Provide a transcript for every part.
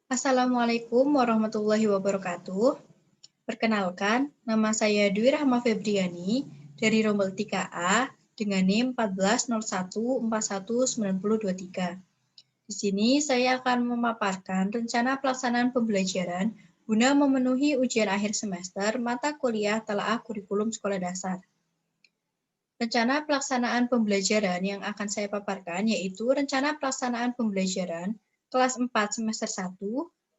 Assalamualaikum warahmatullahi wabarakatuh. Perkenalkan, nama saya Dwi Rahma Febriani dari Rombel 3A dengan NIM 1401419023. Di sini saya akan memaparkan rencana pelaksanaan pembelajaran guna memenuhi ujian akhir semester mata kuliah telaah kurikulum sekolah dasar. Rencana pelaksanaan pembelajaran yang akan saya paparkan yaitu rencana pelaksanaan pembelajaran kelas 4 semester 1,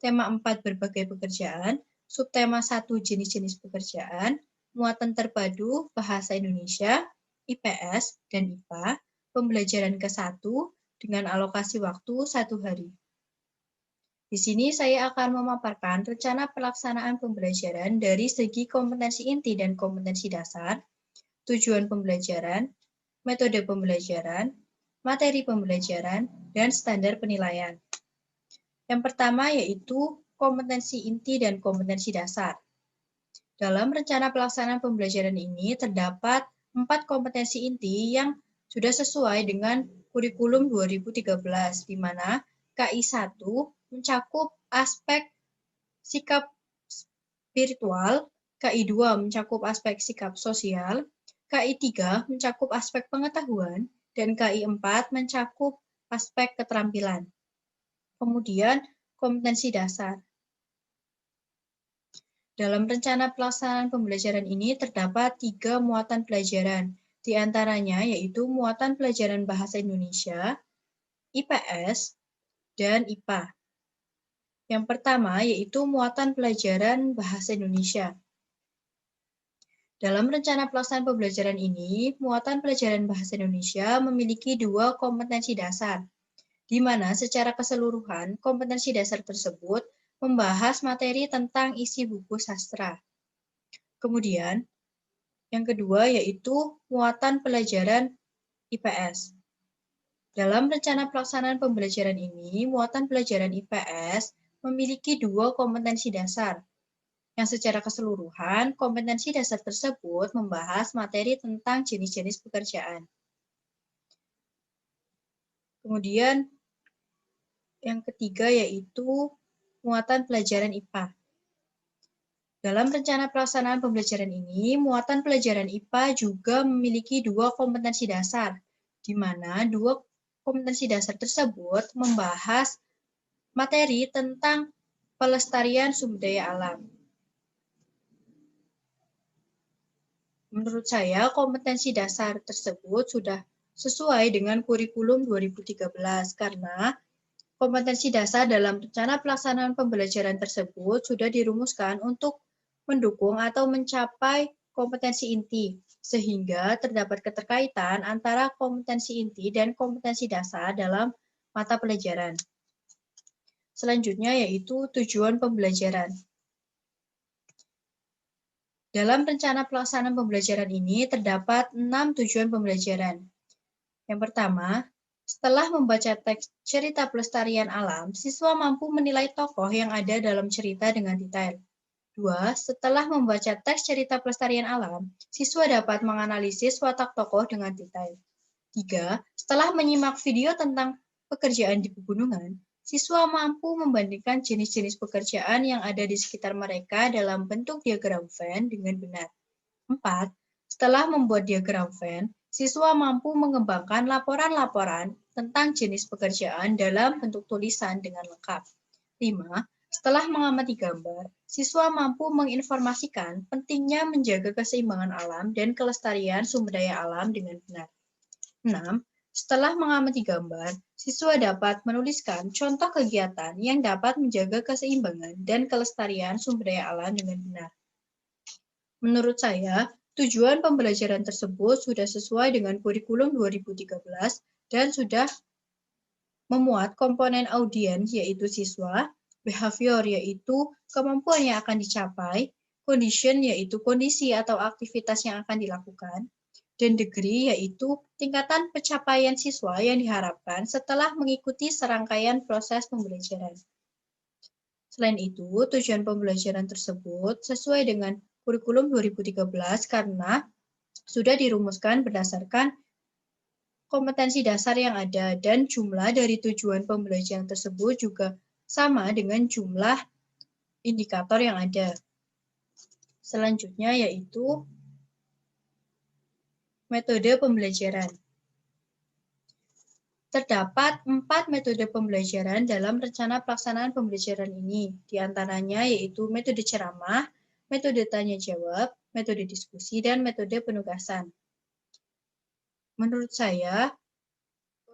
tema 4 berbagai pekerjaan, subtema 1 jenis-jenis pekerjaan, muatan terpadu bahasa Indonesia, IPS, dan IPA, pembelajaran ke-1 dengan alokasi waktu 1 hari. Di sini saya akan memaparkan rencana pelaksanaan pembelajaran dari segi kompetensi inti dan kompetensi dasar, tujuan pembelajaran, metode pembelajaran, materi pembelajaran, dan standar penilaian. Yang pertama yaitu kompetensi inti dan kompetensi dasar. Dalam rencana pelaksanaan pembelajaran ini terdapat 4 kompetensi inti yang sudah sesuai dengan kurikulum 2013, di mana KI 1 mencakup aspek sikap spiritual, KI 2 mencakup aspek sikap sosial, KI 3 mencakup aspek pengetahuan, dan KI 4 mencakup aspek keterampilan. Kemudian, kompetensi dasar. Dalam rencana pelaksanaan pembelajaran ini terdapat 3 muatan pelajaran, di antaranya yaitu muatan pelajaran bahasa Indonesia, IPS, dan IPA. Yang pertama yaitu muatan pelajaran bahasa Indonesia. Dalam rencana pelaksanaan pembelajaran ini, muatan pelajaran bahasa Indonesia memiliki 2 kompetensi dasar, di mana secara keseluruhan kompetensi dasar tersebut membahas materi tentang isi buku sastra. Kemudian, yang kedua yaitu muatan pelajaran IPS. Dalam rencana pelaksanaan pembelajaran ini, muatan pelajaran IPS memiliki 2 kompetensi dasar, yang secara keseluruhan kompetensi dasar tersebut membahas materi tentang jenis-jenis pekerjaan. Kemudian, yang ketiga yaitu muatan pelajaran IPA. Dalam rencana pelaksanaan pembelajaran ini, muatan pelajaran IPA juga memiliki 2 kompetensi dasar, di mana 2 kompetensi dasar tersebut membahas materi tentang pelestarian sumber daya alam. Menurut saya, kompetensi dasar tersebut sudah sesuai dengan kurikulum 2013 karena kompetensi dasar dalam rencana pelaksanaan pembelajaran tersebut sudah dirumuskan untuk mendukung atau mencapai kompetensi inti, sehingga terdapat keterkaitan antara kompetensi inti dan kompetensi dasar dalam mata pelajaran. Selanjutnya yaitu tujuan pembelajaran. Dalam rencana pelaksanaan pembelajaran ini terdapat 6 tujuan pembelajaran. Yang pertama, setelah membaca teks cerita pelestarian alam, siswa mampu menilai tokoh yang ada dalam cerita dengan detail. 2. Setelah membaca teks cerita pelestarian alam, siswa dapat menganalisis watak tokoh dengan detail. 3. Setelah menyimak video tentang pekerjaan di pegunungan, siswa mampu membandingkan jenis-jenis pekerjaan yang ada di sekitar mereka dalam bentuk diagram Venn dengan benar. 4. Setelah membuat diagram Venn, siswa mampu mengembangkan laporan-laporan tentang jenis pekerjaan dalam bentuk tulisan dengan lengkap. 5. Setelah mengamati gambar, siswa mampu menginformasikan pentingnya menjaga keseimbangan alam dan kelestarian sumber daya alam dengan benar. 6. Setelah mengamati gambar, siswa dapat menuliskan contoh kegiatan yang dapat menjaga keseimbangan dan kelestarian sumber daya alam dengan benar. Menurut saya, tujuan pembelajaran tersebut sudah sesuai dengan kurikulum 2013 dan sudah memuat komponen audiens yaitu siswa, behavior yaitu kemampuan yang akan dicapai, condition yaitu kondisi atau aktivitas yang akan dilakukan, dan degree yaitu tingkatan pencapaian siswa yang diharapkan setelah mengikuti serangkaian proses pembelajaran. Selain itu, tujuan pembelajaran tersebut sesuai dengan kurikulum 2013 karena sudah dirumuskan berdasarkan kompetensi dasar yang ada dan jumlah dari tujuan pembelajaran tersebut juga sama dengan jumlah indikator yang ada. Selanjutnya yaitu metode pembelajaran. Terdapat 4 metode pembelajaran dalam rencana pelaksanaan pembelajaran ini. Di antaranya yaitu metode ceramah, metode tanya-jawab, metode diskusi, dan metode penugasan. Menurut saya,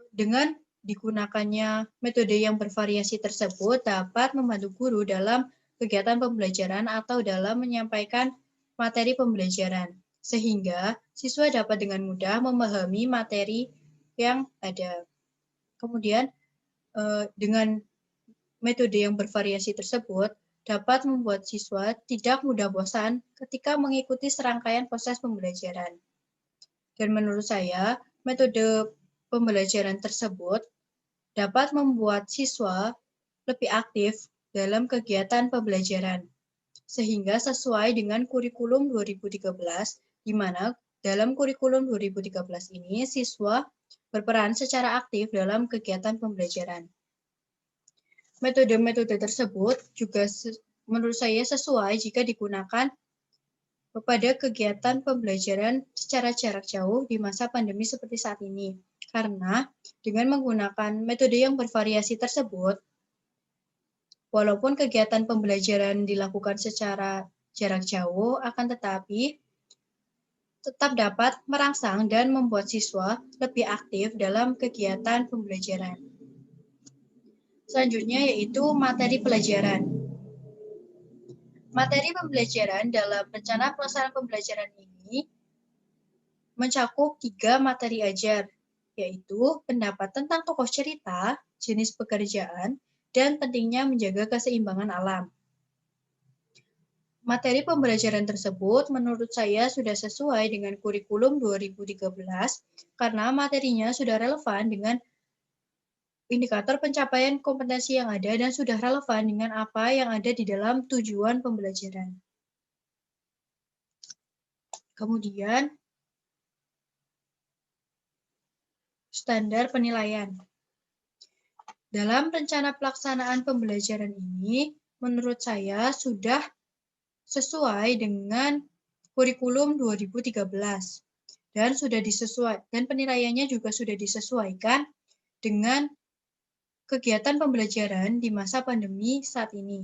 dengan digunakannya metode yang bervariasi tersebut dapat membantu guru dalam kegiatan pembelajaran atau dalam menyampaikan materi pembelajaran, sehingga siswa dapat dengan mudah memahami materi yang ada. Kemudian, dengan metode yang bervariasi tersebut dapat membuat siswa tidak mudah bosan ketika mengikuti serangkaian proses pembelajaran. Dan menurut saya, metode pembelajaran tersebut dapat membuat siswa lebih aktif dalam kegiatan pembelajaran, sehingga sesuai dengan kurikulum 2013, di mana dalam kurikulum 2013 ini siswa berperan secara aktif dalam kegiatan pembelajaran. Metode-metode tersebut juga menurut saya sesuai jika digunakan kepada kegiatan pembelajaran secara jarak jauh di masa pandemi seperti saat ini. Karena dengan menggunakan metode yang bervariasi tersebut, walaupun kegiatan pembelajaran dilakukan secara jarak jauh, akan tetapi tetap dapat merangsang dan membuat siswa lebih aktif dalam kegiatan pembelajaran. Selanjutnya yaitu materi pelajaran. Materi pembelajaran dalam rencana pelaksanaan pembelajaran ini mencakup 3 materi ajar, yaitu pendapat tentang tokoh cerita, jenis pekerjaan, dan pentingnya menjaga keseimbangan alam. Materi pembelajaran tersebut menurut saya sudah sesuai dengan kurikulum 2013 karena materinya sudah relevan dengan indikator pencapaian kompetensi yang ada dan sudah relevan dengan apa yang ada di dalam tujuan pembelajaran. Kemudian, standar penilaian. Dalam rencana pelaksanaan pembelajaran ini, menurut saya sudah sesuai dengan kurikulum 2013 dan penilaiannya juga sudah disesuaikan dengan kegiatan pembelajaran di masa pandemi saat ini.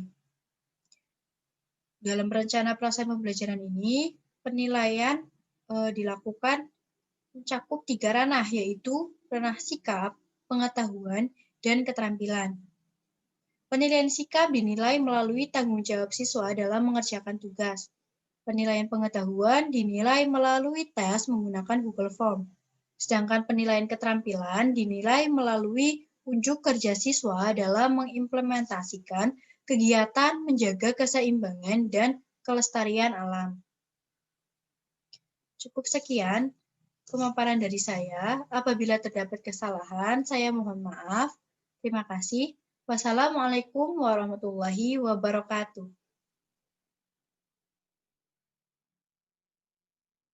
Dalam rencana pelaksanaan pembelajaran ini, penilaian dilakukan mencakup 3 ranah, yaitu ranah sikap, pengetahuan, dan keterampilan. Penilaian sikap dinilai melalui tanggung jawab siswa dalam mengerjakan tugas. Penilaian pengetahuan dinilai melalui tes menggunakan Google Form. Sedangkan penilaian keterampilan dinilai melalui unjuk kerja siswa dalam mengimplementasikan kegiatan menjaga keseimbangan dan kelestarian alam. Cukup sekian pemaparan dari saya. Apabila terdapat kesalahan, saya mohon maaf. Terima kasih. Wassalamualaikum warahmatullahi wabarakatuh.